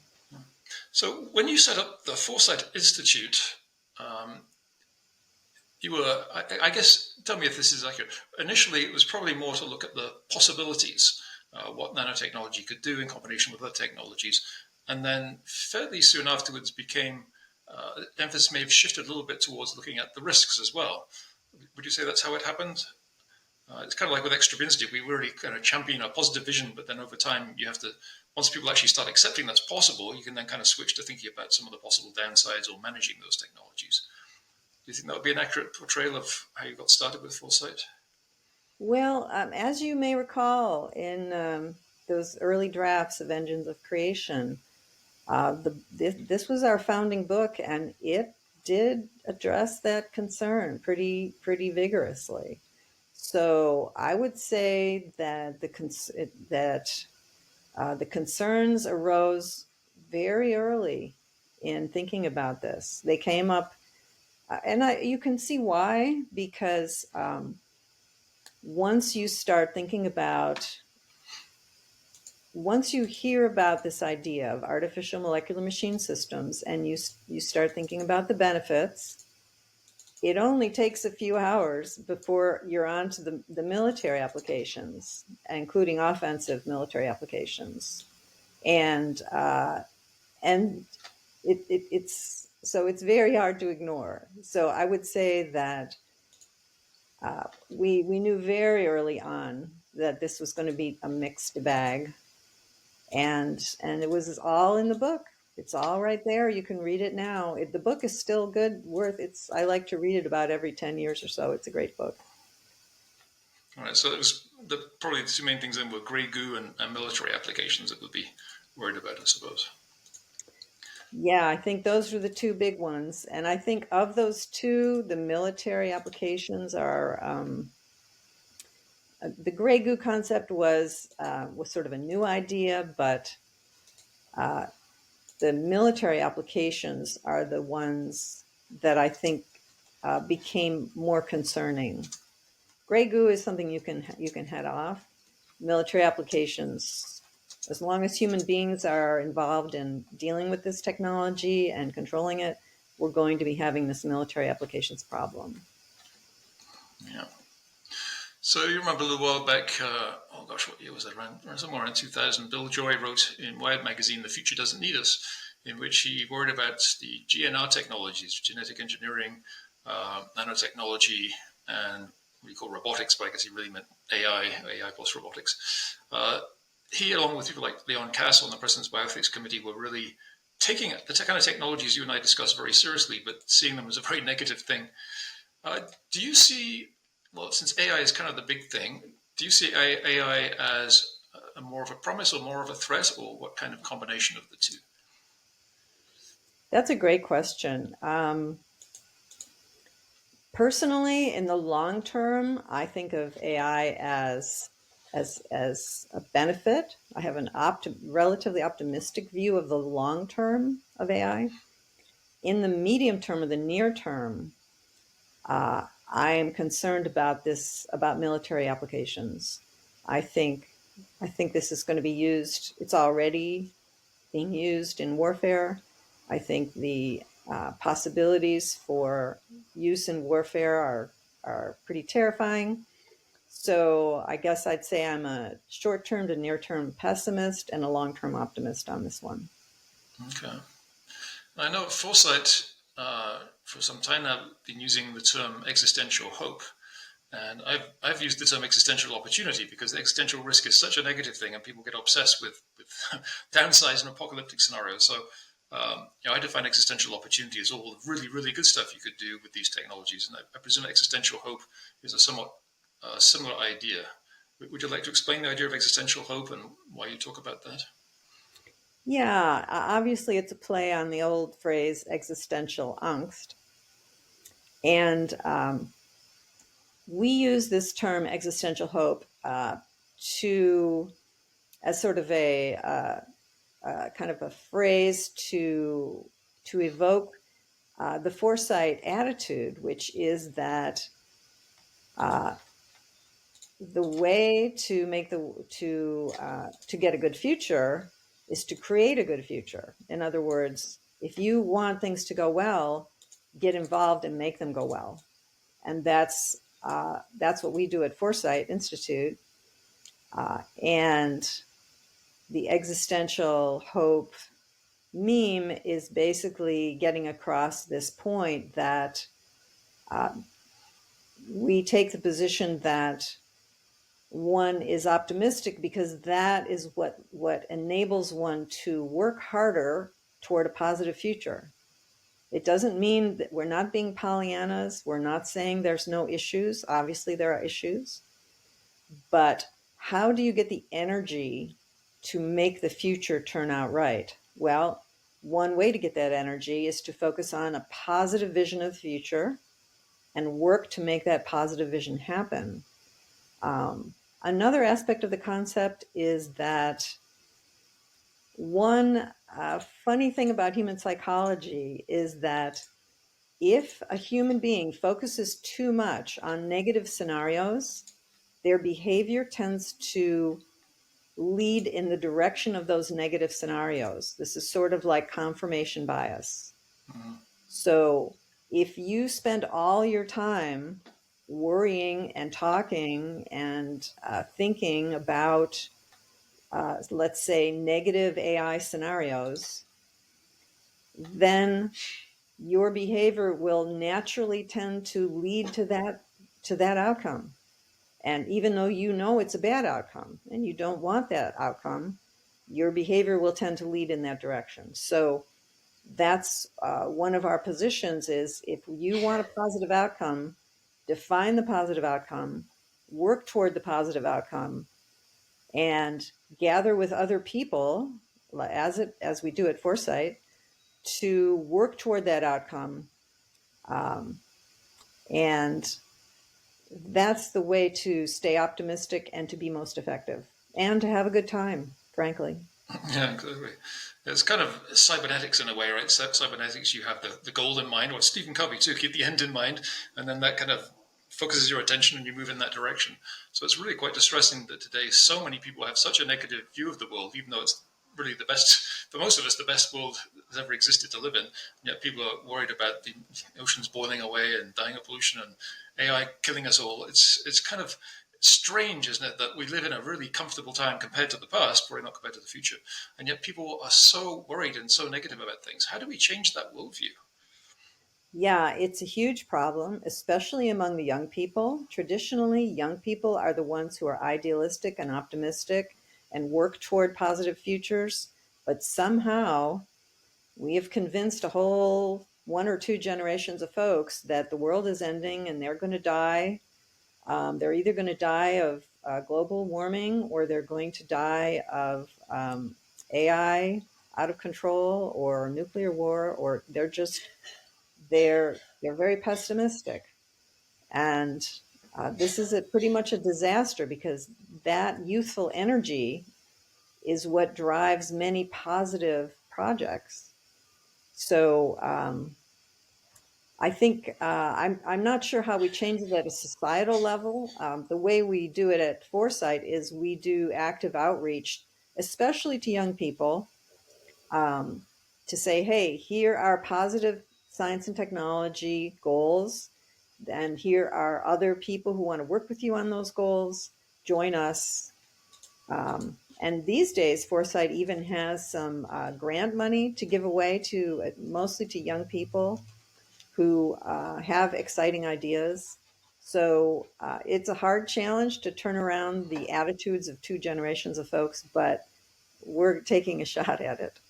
So when you set up the Foresight Institute, you were, I guess, tell me if this is accurate. Initially, it was probably more to look at the possibilities, what nanotechnology could do in combination with other technologies. And then fairly soon afterwards emphasis may have shifted a little bit towards looking at the risks as well. Would you say that's how it happened? It's kind of like with extravincity. We really kind of champion a positive vision, but then over time you have to, once people actually start accepting that's possible, you can then kind of switch to thinking about some of the possible downsides or managing those technologies. Do you think that would be an accurate portrayal of how you got started with Foresight? Well, as you may recall, in those early drafts of Engines of Creation, this was our founding book, and it did address that concern pretty vigorously. So I would say that the concerns arose very early in thinking about this. They came up, and you can see why, because once you hear about this idea of artificial molecular machine systems and you start thinking about the benefits, it only takes a few hours before you're on to the military applications, including offensive military applications. And it's very hard to ignore. So I would say that we knew very early on that this was going to be a mixed bag, and it was all in the book. It's all right there. You can read it now. The book is still good, I like to read it about every 10 years or so. It's a great book. All right, so it was probably the two main things then were grey goo and military applications that would be worried about, I suppose. Yeah, I think those are the two big ones. And I think of those two, the military applications are, the gray goo concept was sort of a new idea, but the military applications are the ones that I think became more concerning. Gray goo is something you can head off. Military applications, as long as human beings are involved in dealing with this technology and controlling it, we're going to be having this military applications problem. Yeah. So you remember a little while back, what year was that? Somewhere around 2000, Bill Joy wrote in Wired magazine, "The Future Doesn't Need Us," in which he worried about the GNR technologies, genetic engineering, nanotechnology, and what you call robotics, but I guess he really meant AI plus robotics. He, along with people like Leon Cass on the President's Bioethics Committee, were really taking the kind of technologies you and I discuss very seriously, but seeing them as a very negative thing. Do you see, well, since AI is kind of the big thing, do you see AI as more of a promise or more of a threat, or what kind of combination of the two? That's a great question. Personally, in the long term, I think of AI as a benefit. I have an relatively optimistic view of the long term of AI. In the medium term or the near term, I am concerned about military applications. I think this is going to be used. It's already being used in warfare. I think the possibilities for use in warfare are pretty terrifying. So I guess I'd say I'm a short-term to near-term pessimist and a long-term optimist on this one. Okay. I know Foresight, for some time now, been using the term existential hope. And I've used the term existential opportunity because the existential risk is such a negative thing, and people get obsessed with downsides and apocalyptic scenarios. So, I define existential opportunity as all the really, really good stuff you could do with these technologies. And I presume existential hope is a somewhat similar idea. Would you like to explain the idea of existential hope and why you talk about that? Yeah, obviously it's a play on the old phrase existential angst. And we use this term existential hope to as sort of a kind of a phrase to evoke the foresight attitude, which is that the way to make to get a good future is to create a good future. In other words, if you want things to go well, get involved and make them go well. And that's what we do at Foresight Institute. And the existential hope meme is basically getting across this point that we take the position that one is optimistic because that is what enables one to work harder toward a positive future. It doesn't mean that we're not being Pollyannas. We're not saying there's no issues. Obviously, there are issues. But how do you get the energy to make the future turn out right? Well, one way to get that energy is to focus on a positive vision of the future and work to make that positive vision happen. Another aspect of the concept is that one funny thing about human psychology is that if a human being focuses too much on negative scenarios, their behavior tends to lead in the direction of those negative scenarios. This is sort of like confirmation bias. Mm-hmm. So if you spend all your time worrying and talking and thinking about, let's say, negative AI scenarios, then your behavior will naturally tend to lead to that outcome. And even though you know it's a bad outcome and you don't want that outcome, your behavior will tend to lead in that direction. So that's one of our positions is if you want a positive outcome, define the positive outcome, work toward the positive outcome, and gather with other people, as we do at Foresight, to work toward that outcome. And that's the way to stay optimistic and to be most effective and to have a good time, frankly. Yeah, exactly. It's kind of cybernetics in a way, right? Cybernetics, you have the goal in mind, or Stephen Covey too, keep the end in mind, and then that kind of focuses your attention and you move in that direction. So it's really quite distressing that today so many people have such a negative view of the world, even though it's really the best, for most of us, the best world that's ever existed to live in. And yet people are worried about the oceans boiling away and dying of pollution and AI killing us all. It's kind of strange, isn't it, that we live in a really comfortable time compared to the past, probably not compared to the future, and yet people are so worried and so negative about things. How do we change that worldview? Yeah, it's a huge problem, especially among the young people. Traditionally, young people are the ones who are idealistic and optimistic and work toward positive futures. But somehow we have convinced a whole one or two generations of folks that the world is ending and they're going to die. They're either going to die of global warming or they're going to die of AI out of control or nuclear war, or they're very pessimistic. And this is pretty much a disaster because that youthful energy is what drives many positive projects. So I think I'm not sure how we change it at a societal level. The way we do it at Foresight is we do active outreach, especially to young people, to say, hey, here are positive science and technology goals, and here are other people who want to work with you on those goals. Join us. And these days, Foresight even has some grant money to give away to mostly to young people who have exciting ideas. So it's a hard challenge to turn around the attitudes of two generations of folks, but we're taking a shot at it.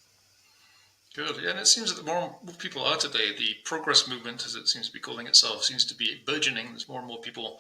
Good. Yeah, and it seems that the more people are today, the progress movement, as it seems to be calling itself, seems to be burgeoning. There's more and more people,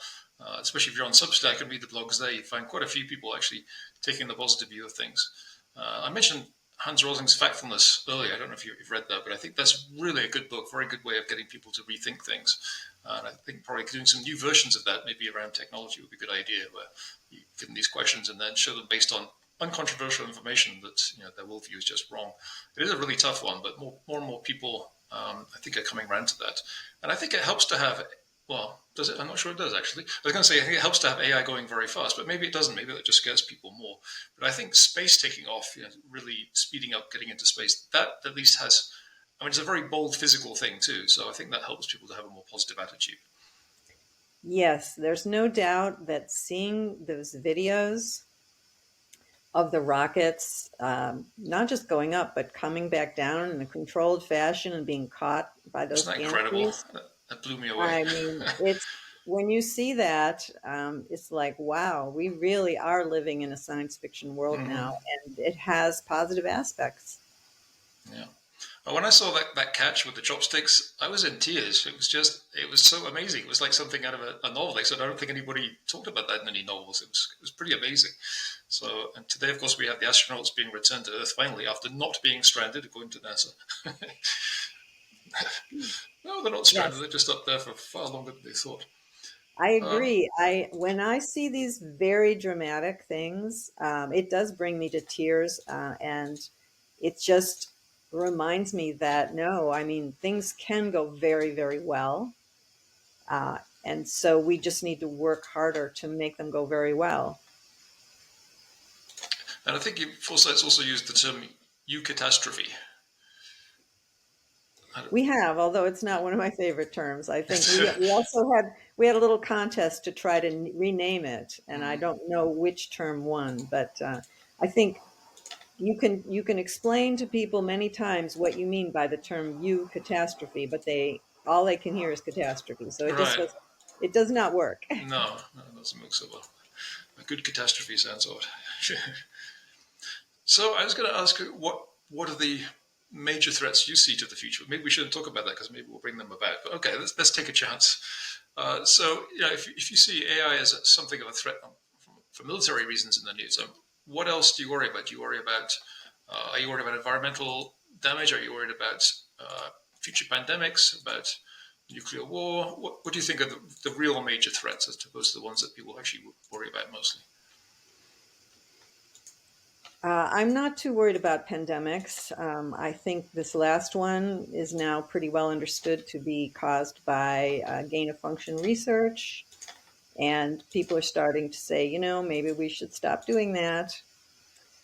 especially if you're on Substack and read the blogs there, you find quite a few people actually taking the positive view of things. I mentioned Hans Rosling's Factfulness earlier. I don't know if you've read that, but I think that's really a good book, very good way of getting people to rethink things. And I think probably doing some new versions of that, maybe around technology, would be a good idea, where you give them these questions and then show them based on uncontroversial information that their worldview is just wrong. It is a really tough one, but more and more people, I think, are coming around to that. And I think it helps to have, well, does it? I'm not sure it does, actually. I was going to say, I think it helps to have AI going very fast, but maybe it doesn't. Maybe that just scares people more. But I think space taking off, really speeding up, getting into space, that at least has, I mean, it's a very bold physical thing too. So I think that helps people to have a more positive attitude. Yes, there's no doubt that seeing those videos of the rockets, not just going up, but coming back down in a controlled fashion and being caught by those Isn't that incredible? gantries. That blew me away. I mean, it's when you see that, it's like, wow, we really are living in a science fiction world Mm-hmm. now, and it has positive aspects. Yeah. When I saw that catch with the chopsticks, I was in tears. It was so amazing. It was like something out of a novel. Like I said, I don't think anybody talked about that in any novels. It was pretty amazing. So, and today, of course, we have the astronauts being returned to Earth finally after not being stranded, according to NASA. No, they're not stranded. Yes, They're just up there for far longer than they thought. I Um, agree. When I see these very dramatic things, it does bring me to tears, and it just reminds me that no, I mean, things can go very, very well. And so we just need to work harder to make them go very well. and I think Forsyth's also used the term eucatastrophe. We have, although it's not one of my favorite terms. I think we also had a little contest to try to rename it, and I Mm, don't know which term won, but I think you can explain to people many times what you mean by the term "you catastrophe," but they all they can hear is catastrophe. So right. it does not work. No, it doesn't work so well. A good catastrophe sounds odd. So I was going to ask, what are the major threats you see to the future? Maybe we shouldn't talk about that because maybe we'll bring them about. But okay, let's take a chance. So if you see AI as something of a threat for military reasons in the news, what else do you worry about? Do you worry about are you worried about environmental damage? Are you worried about future pandemics? About nuclear war? What do you think are the real major threats as opposed to the ones that people actually worry about mostly? I'm not too worried about pandemics. I think this last one is now pretty well understood to be caused by gain of function research. And people are starting to say, maybe we should stop doing that.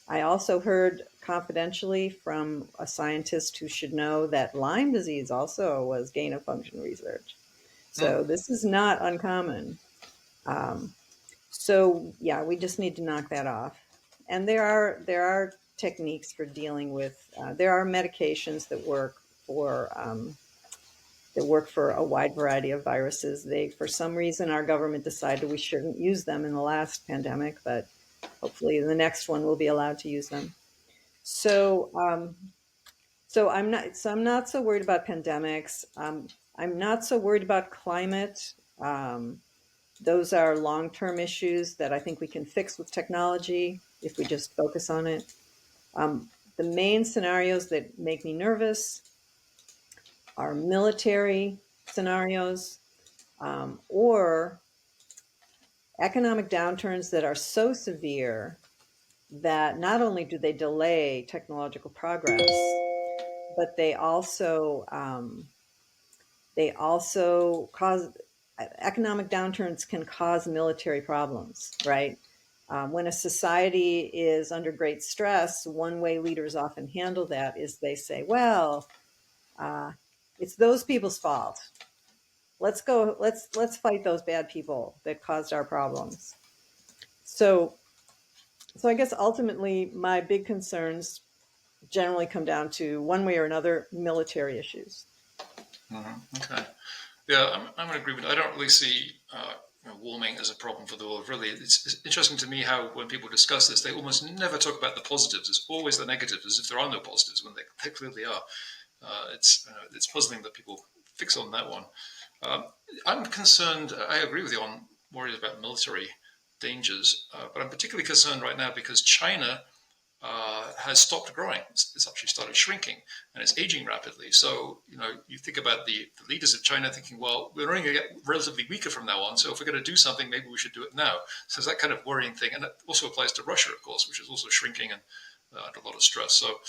I also heard confidentially from a scientist who should know that Lyme disease also was gain of function research. Hmm. So this is not uncommon. So yeah, we just need to knock that off. And there are techniques for dealing with. There are medications that work for a wide variety of viruses. They, for some reason, our government decided we shouldn't use them in the last pandemic, but hopefully in the next one we'll be allowed to use them. So, I'm not so worried about pandemics. I'm not so worried about climate. Those are long-term issues that I think we can fix with technology if we just focus on it. The main scenarios that make me nervous are military scenarios, or economic downturns that are so severe that not only do they delay technological progress, but they also cause economic downturns can cause military problems, right? When a society is under great stress, one way leaders often handle that is they say, well, uh, it's those people's fault. Let's fight those bad people that caused our problems. So So I guess ultimately my big concerns generally come down to one way or another military issues. Okay. Yeah, I'm in agreement. I don't really see warming as a problem for the world. Really, it's interesting to me how when people discuss this, they almost never talk about the positives. It's always the negatives, as if there are no positives when they clearly are. It's puzzling that people fix on that one. Um, I'm concerned. I agree with you on worries about military dangers, but I'm particularly concerned right now because China has stopped growing. It's actually started shrinking and it's aging rapidly. So, you think about the leaders of China thinking, well, we're only going to get relatively weaker from now on. So if we're going to do something, maybe we should do it now. So it's that kind of worrying thing. And that also applies to Russia, of course, which is also shrinking and under a lot of stress. So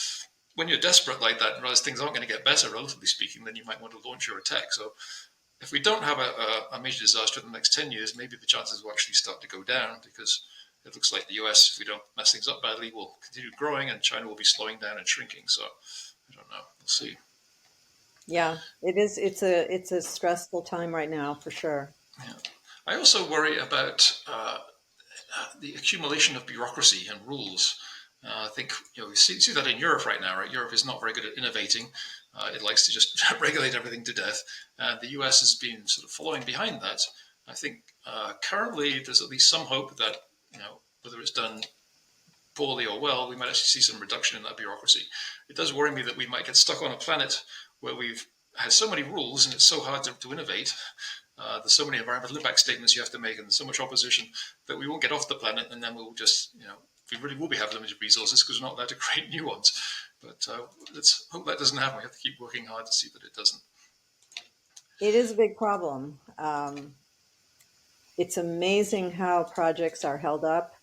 when you're desperate like that and realize things aren't going to get better, relatively speaking, then you might want to launch your attack. So if we don't have a major disaster in the next 10 years, maybe the chances will actually start to go down because it looks like the US, if we don't mess things up badly, will continue growing and China will be slowing down and shrinking. So I don't know. We'll see. Yeah, it is. It's a stressful time right now for sure. Yeah. I also worry about the accumulation of bureaucracy and rules. I think we see that in Europe right now. Right, Europe is not very good at innovating. It likes to just regulate everything to death, and the US has been sort of following behind that. I think currently there's at least some hope that whether it's done poorly or well, we might actually see some reduction in that bureaucracy. It does worry me that we might get stuck on a planet where we've had so many rules and it's so hard to innovate. There's so many environmental impact statements you have to make and there's so much opposition that we won't get off the planet and then we'll just, we really will be having limited resources because we're not allowed to create new ones. But let's hope that doesn't happen. We have to keep working hard to see that it doesn't. It is a big problem. It's amazing how projects are held up,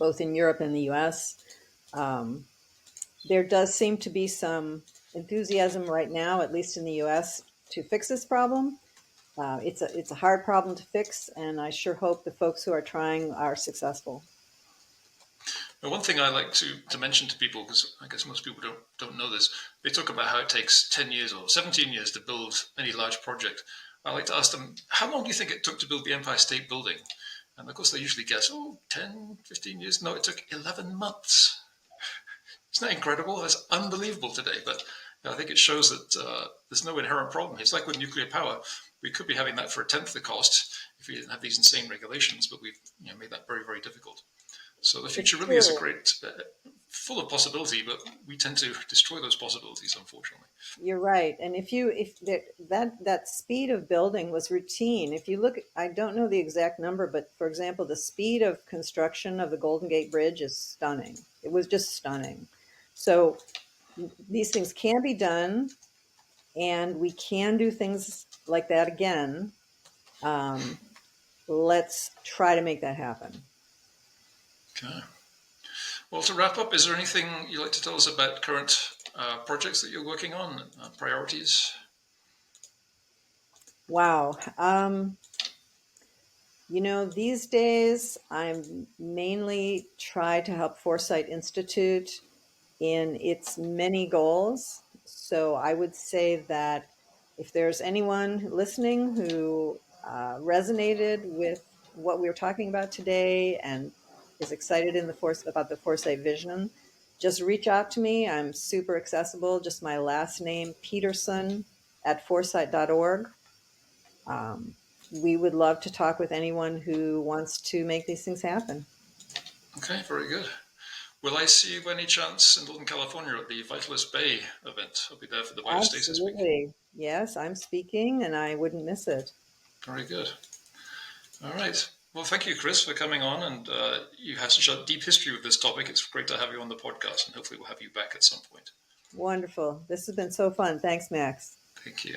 both in Europe and the US. Um, there does seem to be some enthusiasm right now, at least in the US, to fix this problem. It's a hard problem to fix, and I sure hope the folks who are trying are successful. Now, one thing I like to mention to people, because I guess most people don't know this, they talk about how it takes 10 years or 17 years to build any large project. I like to ask them, how long do you think it took to build the Empire State Building? And of course, they usually guess, 10, 15 years. No, it took 11 months. Isn't that incredible? That's unbelievable today. But I think it shows that there's no inherent problem. It's like with nuclear power. We could be having that for a tenth the cost if we didn't have these insane regulations, but we've made that very, very difficult. So the future really is a great, full of possibility, but we tend to destroy those possibilities, unfortunately. You're right, and if that speed of building was routine. If you look, I don't know the exact number, but for example, the speed of construction of the Golden Gate Bridge is stunning. It was just stunning. So these things can be done, and we can do things like that again. Let's try to make that happen. Okay. Well, to wrap up, is there anything you'd like to tell us about current projects that you're working on, priorities? Wow. These days I'm mainly try to help Foresight Institute in its many goals. So I would say that if there's anyone listening who resonated with what we were talking about today and is excited about the Foresight vision, just reach out to me. I'm super accessible. Just my last name, Peterson at foresight.org. We would love to talk with anyone who wants to make these things happen. Okay, very good. Will I see you by any chance in Northern California at the Vitalist Bay event? I'll be there for the Biostasis week. Absolutely. Yes, I'm speaking and I wouldn't miss it. Very good. All right. Well, thank you, Chris, for coming on. And you have such a deep history with this topic. It's great to have you on the podcast, and hopefully we'll have you back at some point. Wonderful. This has been so fun. Thanks, Max. Thank you.